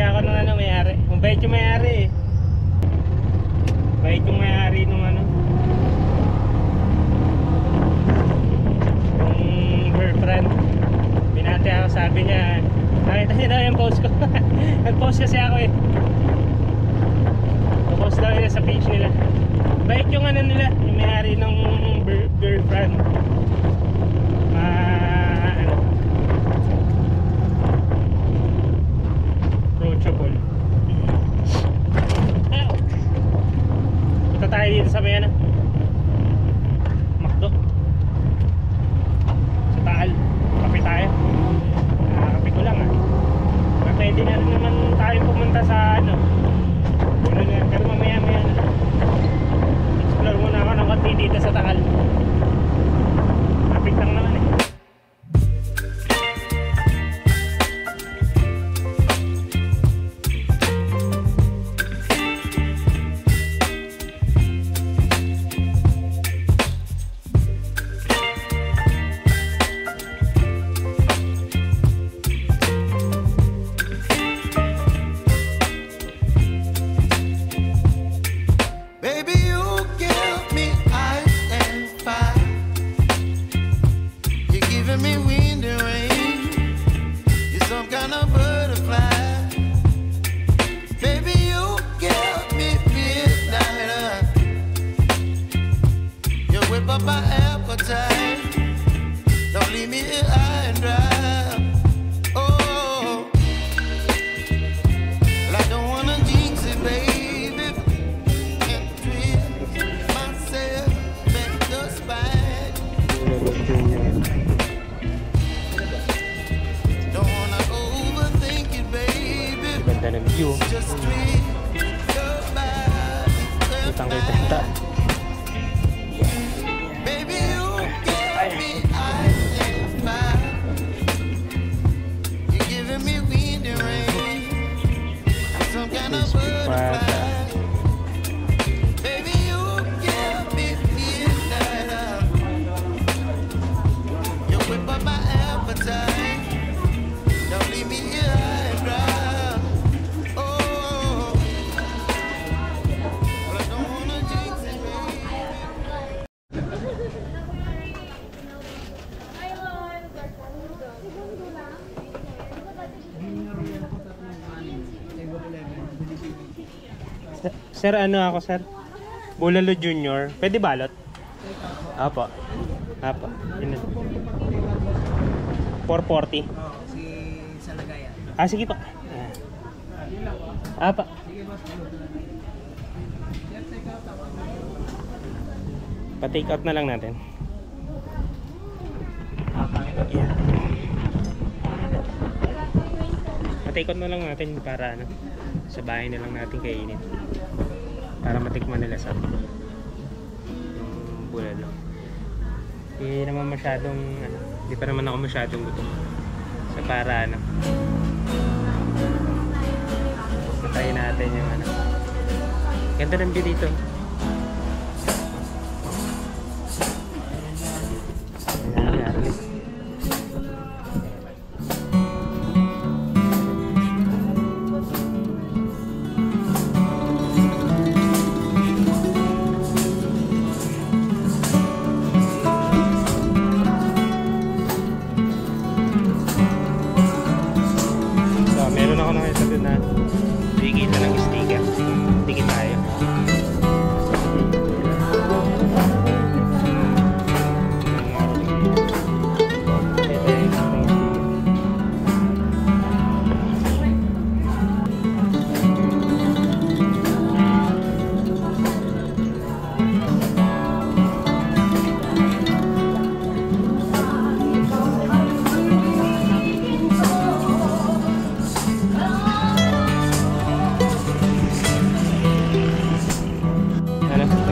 kasi ako ng ano, may-ari. Mabait yung may-ari eh. Mabait yung may-ari nung ano, yung girlfriend. Binati ako, sabi niya, nakita niya daw yung post ko. Nag-post kasi ako eh. Nag-post daw nila sa page nila. Mabait yung ano nila, yung may-ari ng girlfriend. Ano, approachable. Punta tayo dito sa may ano, McDo sa Taal. Kape tayo. Kape ko lang ah. Pwede na rin naman tayo pumunta sa ano, pero mamaya explore muna ako ng konti dito sa Taal. Kapit lang naman eh. Ganda ng view. Utang kay Tenta. Sir, ano ako sir? Bulalo Junior. Pwede balot? Apo. Apo. 440. Si Salagaya. Sige pa. Apa. Pa-take out na lang natin. Yeah. Pa-take out na lang natin para ano, sa bahay na lang natin kainin. Para matikman nila sa yung bulalo. Hindi naman masyadong ano, hindi pa naman ako masyadong gutom. So para ano, try natin yung ano. Ganda ng view dito.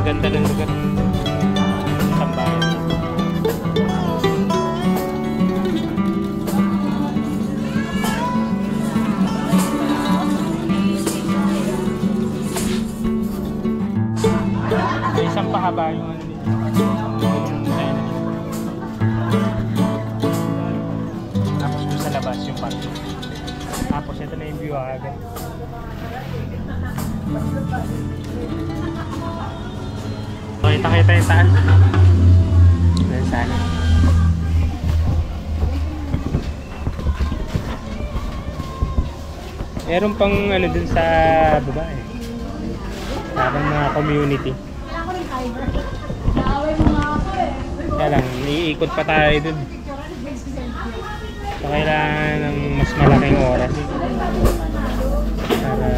Ganda ng lugar. Tambayan. May isang pahaba yung ano dito. Tapos doon sa labas yung parking. Tapos ito na yung view Iwagan. Kita yung taas. Doon sana. Meron pang ano dun sa baba eh. Parang mga community. Kaya lang, iikot pa tayo dun. So, kailangan ng mas malaking oras para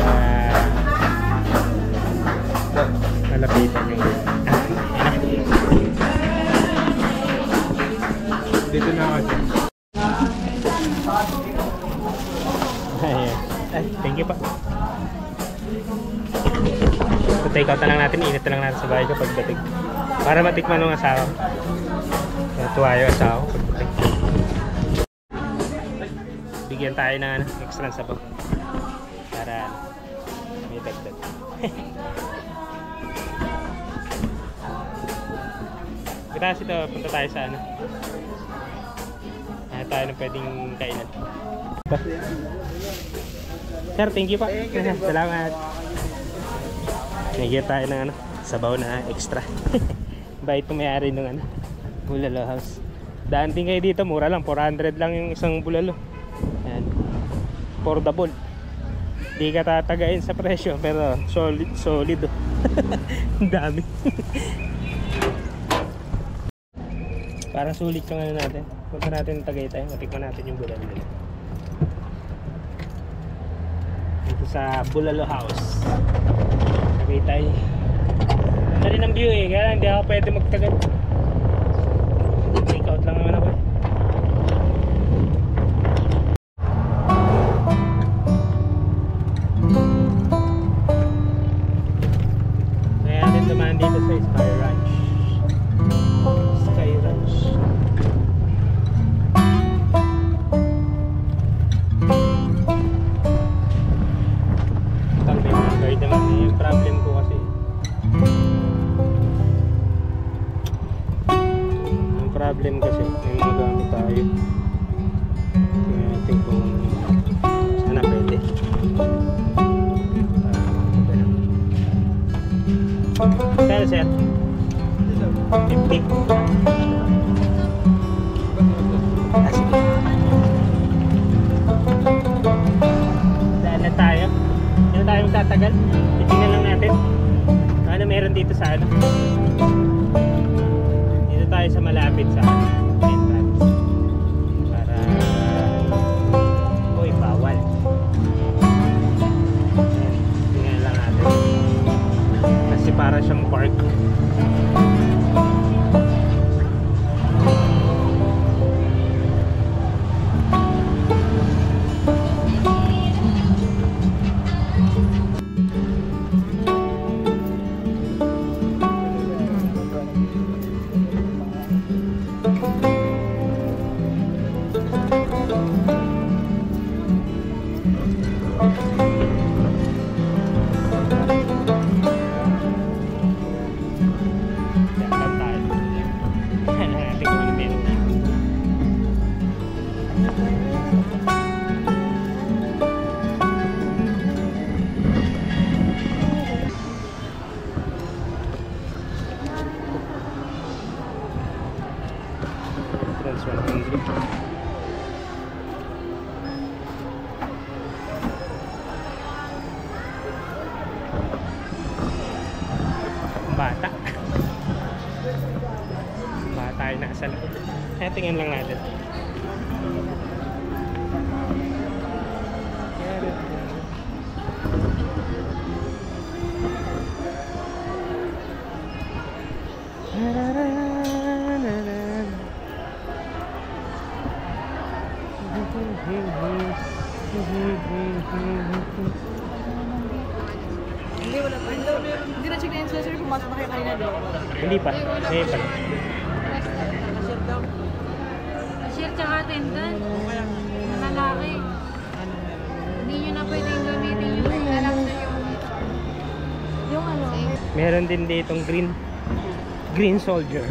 malapitan yung dito na ako. Ay, thank you pa. So, take out na lang natin, init na lang natin sa bahay ko pagdating. Para matikman ng asawa. Tuwa yung asawa ko pagdating. Bigyan tayo ng extra sabaw. Para may dagdag. Kasi ito, punta tayo sa ano. Tayo na pwedeng kainan. Sir, thank you pa. Salamat. Nagyan tayo ng ano, sabaw na extra. Bait po may-ari ng ano, Bulalo House. Daan din kayo dito, mura lang, 400 lang yung isang bulalo. Ayan. Affordable. Di ka tatagain sa presyo, pero solid. Ang dami. Parang sulit yung ano natin. Punta natin ng Tagaytay, matikman natin yung bulalo nila. Dito sa Bulalo House, Tagaytay. Ano rin ang view eh, kaya hindi ako pwede magtagal. Take out lang naman ako. Kaya natin dumaan dito sa Sky Ranch. Sky Ranch. Yung problem ko kasi may mga gamit tayo. Kaya natin kung sana pwede. Kaya sir 50. Sige. Daan na tayo. Hindi na tayo magtatagal. Titingnan lang natin ano meron dito sa ano. Dito tayo sa malapit sa entrance para bawal. Tingnan lang natin kasi para siyang park. Bata ay nasa loob. Kaya tingnan lang natin. Hindi na check na yung sensor, pumasok na kayo kanina doon. Hindi pa. Ngayon pa. Share tsaka attendant. Lalaki. Hindi nyo na pwedeng gamitin yung alam sa yung ano. Meron din ditong green soldier.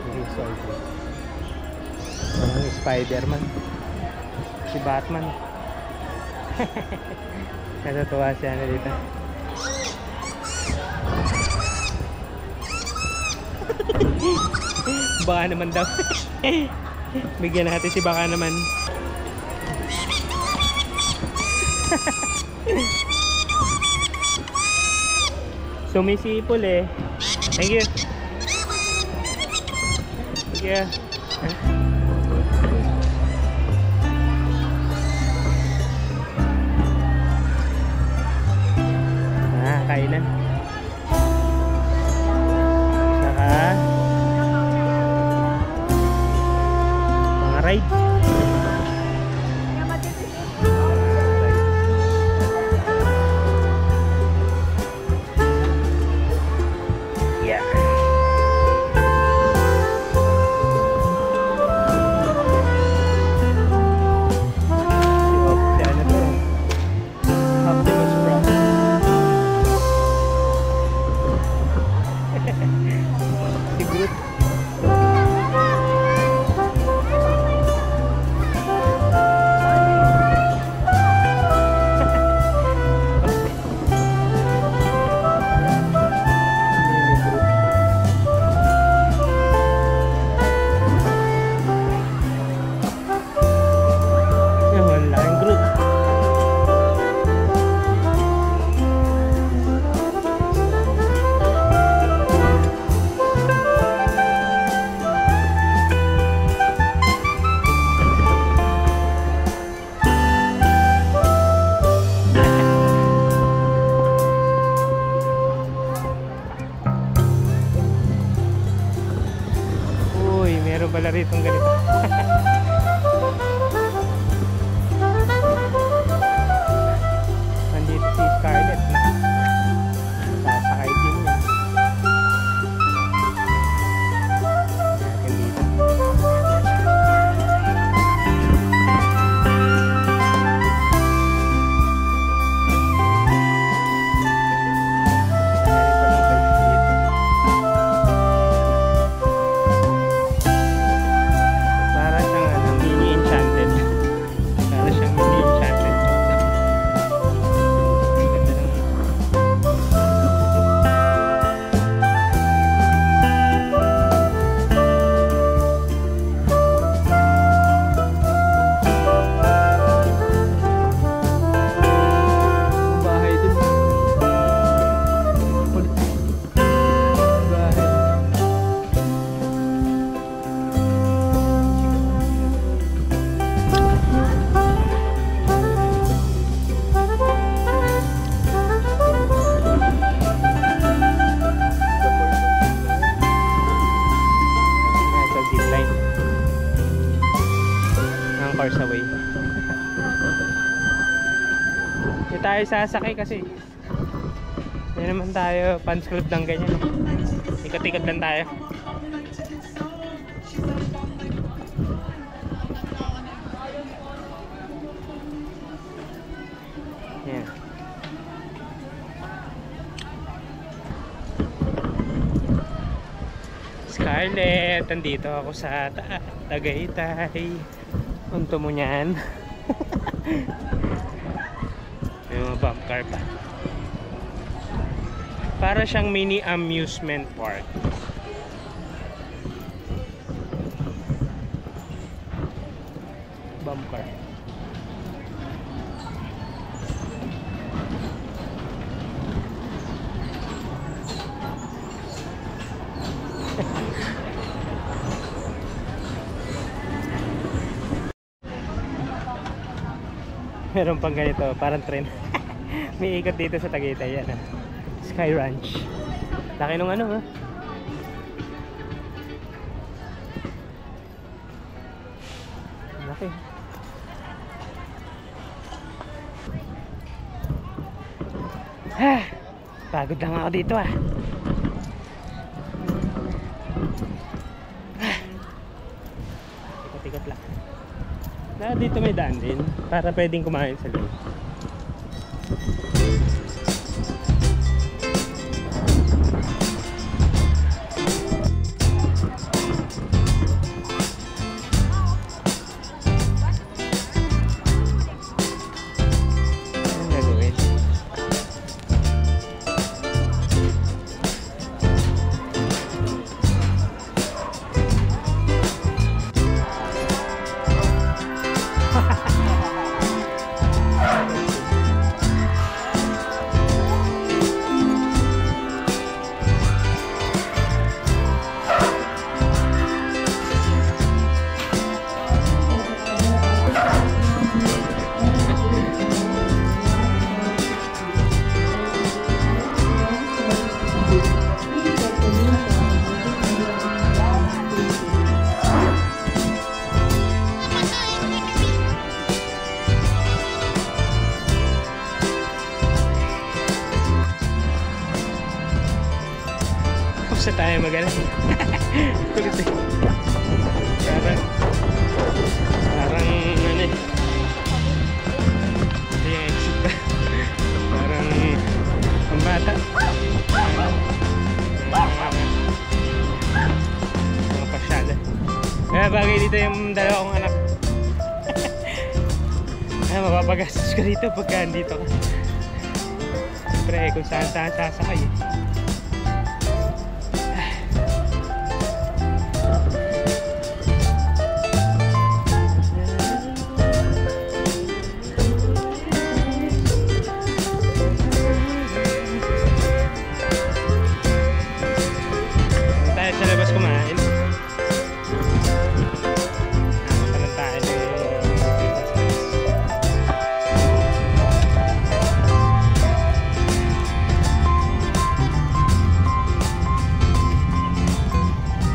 Green soldier. Spider-Man. Si Batman. Natutuwa siya na dito. Baka naman daw. Bigyan natin si baka naman. Sumisipol eh. Thank you. Thank you. Kainan. Saka mga rides. Yeah. Meron pala rito ng ganito. Nandito si Scarlett. Sasakay din yun. Natin dito. Carsaway. Hindi tayo sasakay kasi hindi naman tayo fans club ng ganyan. Ikat-ikat lang tayo. Yan. Scarlett, nandito ako sa Tagaytay. Punto mo niyan. May mga bump car pa. Para siyang mini amusement park. Bump car. Meron pang ganito, parang tren. May ikot dito sa Tagaytay yan. Sky Ranch. Laki nung ano ha. Laki. Pagod lang ako dito ah. Ikot-ikot lang. Dito may daan din para pwedeng kumain sa loob. na tayo mag-alas. Kulit eh. Parang ano eh. Hindi yung exit ba? Parang ang bata. Mga pasyala. Kaya bagay dito yung dalawa kong anak. Ay, mapapagastos ka dito pagka andito ka. Siyempre kung saan sasakay eh.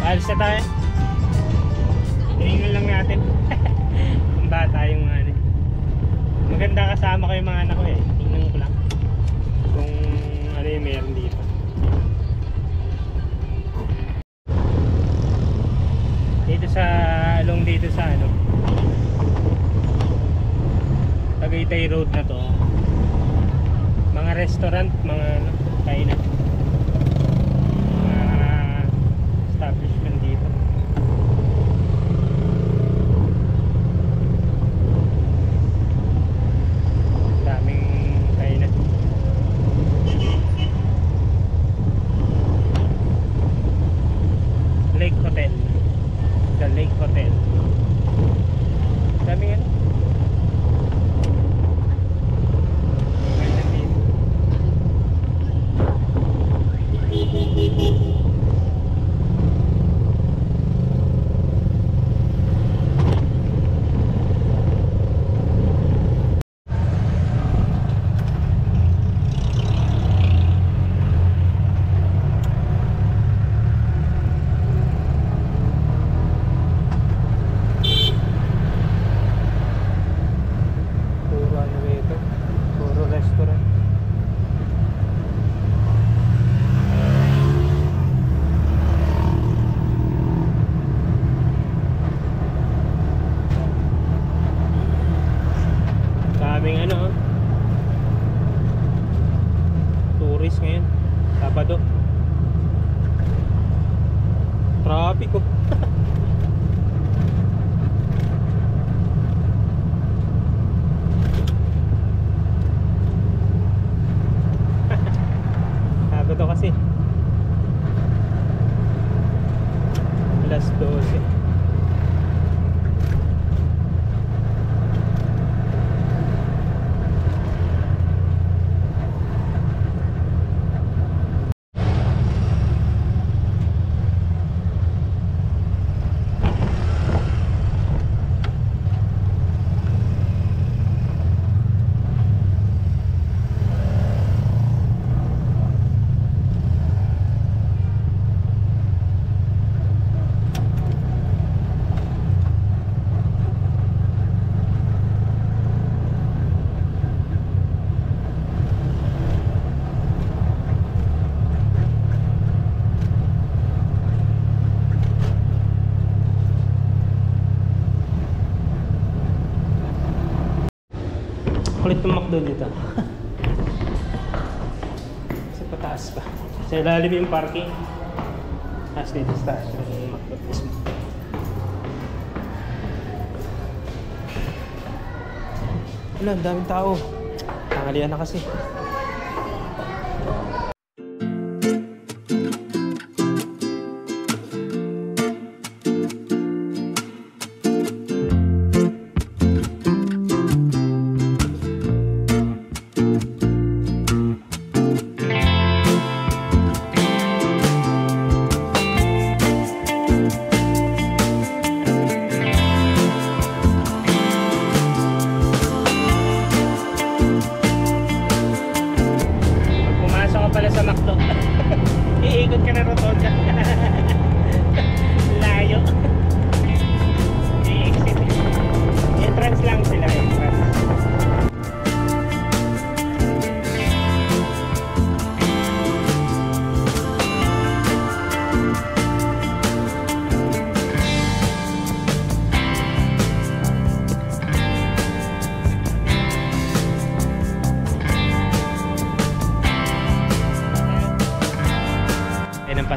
Alis na tayo. Tingnan lang natin. Ang bata yung ano. Maganda kasama ko yung mga anak ko eh. Tingnan ko lang kung ano yung meron dito. Dito sa along dito sa ano Tagaytay Road na to. Mga restaurant, mga ano, kainan. Establishment dito. Daming kainan. Lake Hotel. The Lake Hotel. Daming ano. Kainan dito. Daming ano, tourist ngayon, Sabado. Traffic oh. Sabado kasi alas 12. Kulit ng McDo dito. Kasi pataas pa. Sa ilalim yung parking. As dito sa taas yung McDo mismo. Wala, ang daming tao. Tangalian na kasi.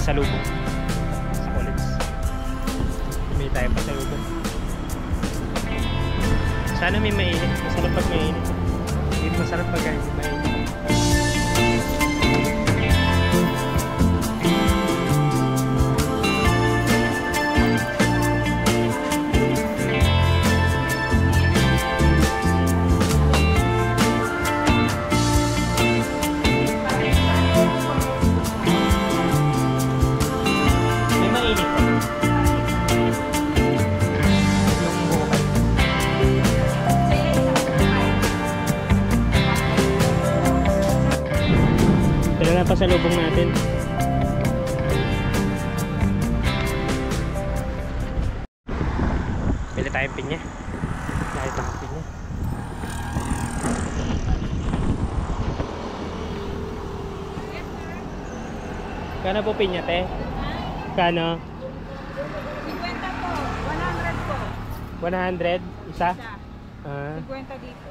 pasalubong sa college. May tayo pasalubong. Sana may mainit. Masarap pag mainit. Hindi masarap pag hindi mainit. May mainit pa. Yung bukal. Ito na pasalubong natin. Pili tayong pinya. Kahit ang pinya. Kano po pinya, te? Kano? 50 po. 100 po. 100? Isa? Ah, 50 dito.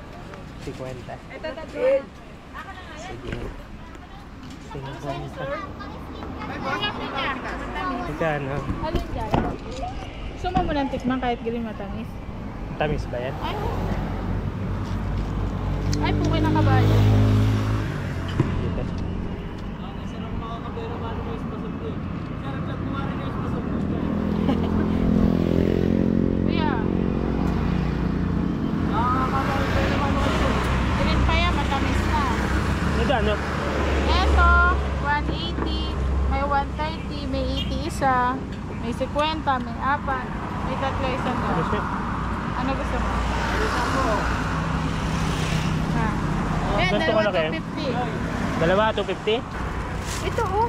50. Ito tatlo. Sige. 50. Wala pinya. Matamis. Magkano? Alin dyan? Gusto mo ng tikman kahit galing matamis? Tamis ba yan? Ay, ay pukoy na kabayo. Dito. Kuya. Green pa yan, matamis na. Magkano? Eto, 180, may 130, may 80 isa, may 50, may 4, may tatlo isang Ano doon. siya? Ano gusto mo? Ha? Eh, Ganito dalawa kalaki? 250. Dalawa, 250? Ito oh.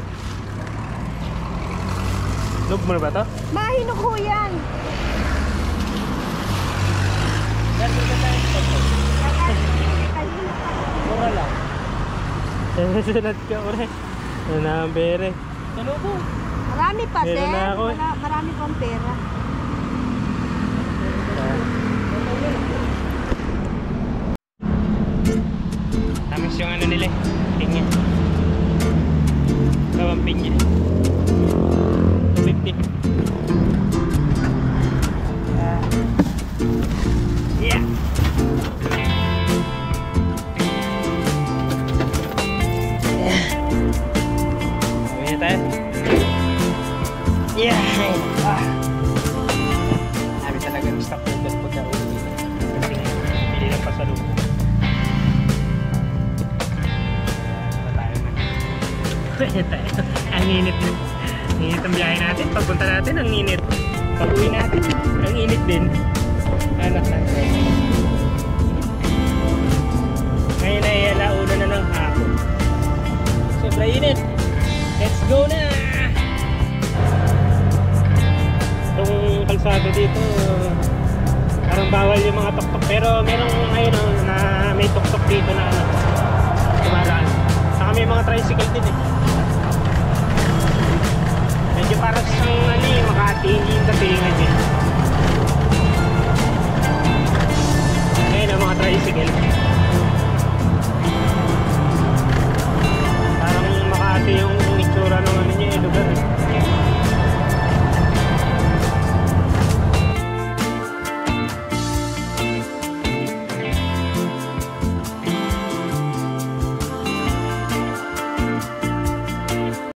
Log mo na ba to? Mahinok ho yan. Mura lang. Sunod ka ulit. Ano na ang bere? Marami pa, Meron sir. na ako eh. Marami pang pera. Tamis yung ano nila eh. Pinya. Bawang pinya. 250. Yeah. Gawin na tayo. Yeah. Sabi talaga ng stock noodle pagka uwi. Kasi ngayon, bili lang pasalubong. Pwede tayo. Ang init. Ang init ang biyahe natin. Pagpunta natin, ang init. Pag uwi natin, ang init din. Anak natin. Ngayon ay alauna na ng hapon. Sobra init. Let's go na! Itong kalsada dito, parang bawal yung mga tuktok. Pero merong ngayon na may tuktok dito na tumaraan. Saka may mga tricycle din eh. Medyo para sa Makati, hindi yung dating.